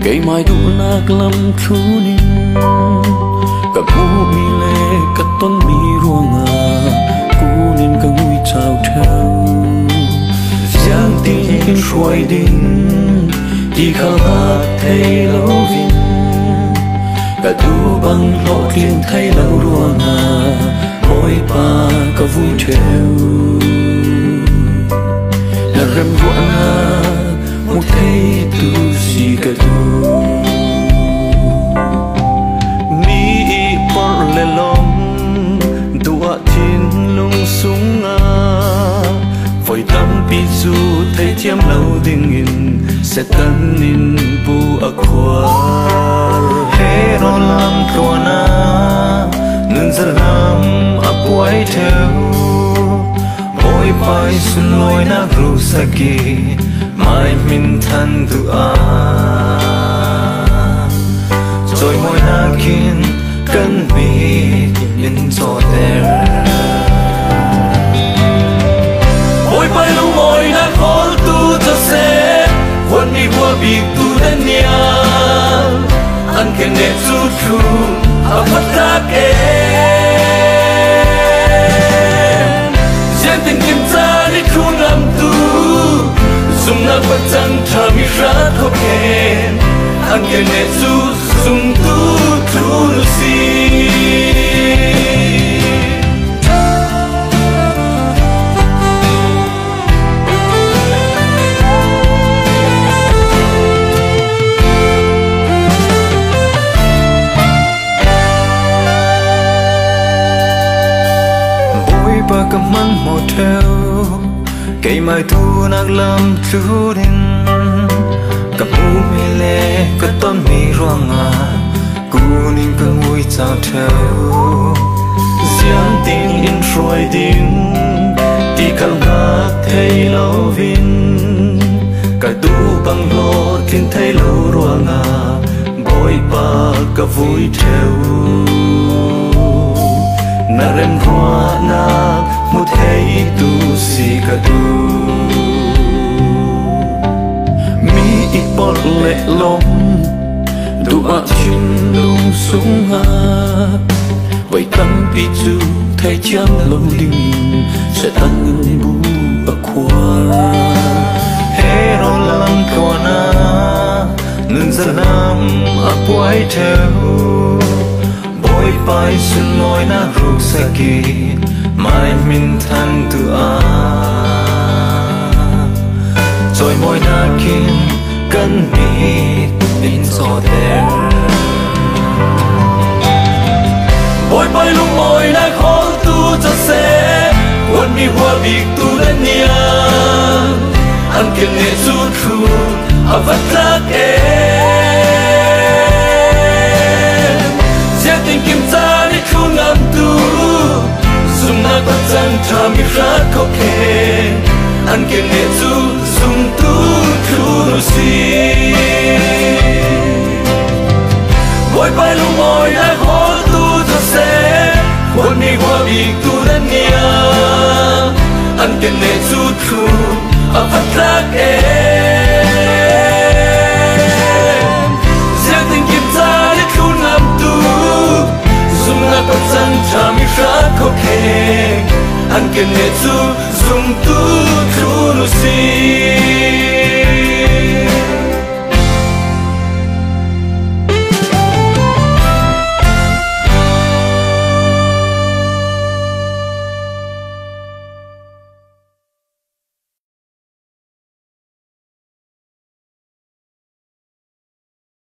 cây mai đủ nạc lâm thu nín cả cú mi lệ cả tuần mi ruộng cú nín cả ngui chào theo giang tin xuôi đinh đi khao hát thấy lâu vinh cả tu bằng lộ thiên thấy lâu ruộng mỗi ba cả vui theo là rem ruộng một thấy tu si cả tu mi por le long dua thiên lung sung vội tâm pi du thấy thiêm lâu đình in sẽ tân in bu aqua he ron lam kona nun zalam apuai theo mỗi bài xuân lối na ru saki mai min than tu rồi mỗi na kin cần mi in so there mỗi bài lu mỗi na khol tu cho se quân mi vua bị tu đến nia anh khen đẹp chút thu ấp phát tác em tình kim ta đi thu ngắm tu dùng nát bất chân thà mi rát khó khen anh khen đẹp chút dùng tu thu lucy ba cầm măng một theo cây mai thu nạc làm chú đình cầm u mi lệ có tôn mi ruộng cú nín có ngui chào theo giang tin in rồi đình đi cầm hát thấy lâu vinh cả tu bằng lô thiên thấy lâu ruộng bội ba cả vui theo na rem hoa na một thấy tu si cả tu mi ít bọt lệ lom dua chim lung sung vậy tâm pi chu thấy chăm lâu đình sẽ tăng bu aqua he ro lam kona nun zalam apuai theo mỗi bài xuân lối na ru saki mai min than tu rồi mỗi na kin cần mi in so there mỗi bài lu mỗi na khol tu cho se quân mi hoa bị tu đến nia anh khen nghe chút thu ấp phát tác tình kim ta đi thu ngắm tu dùng nát bất chân thà mi rát khó khen anh khen nghe tu dùng tu thu lucy mỗi bài lu mỗi na khol tu cho se quân mi hoa bị tu đến nia anh khen nghe tu thu ấp phát tác giang tình kim ta đi thu ngắm tu dùng nát bất chân thà mi rát khó khen anh khen nghe tu dùng tu thu lucy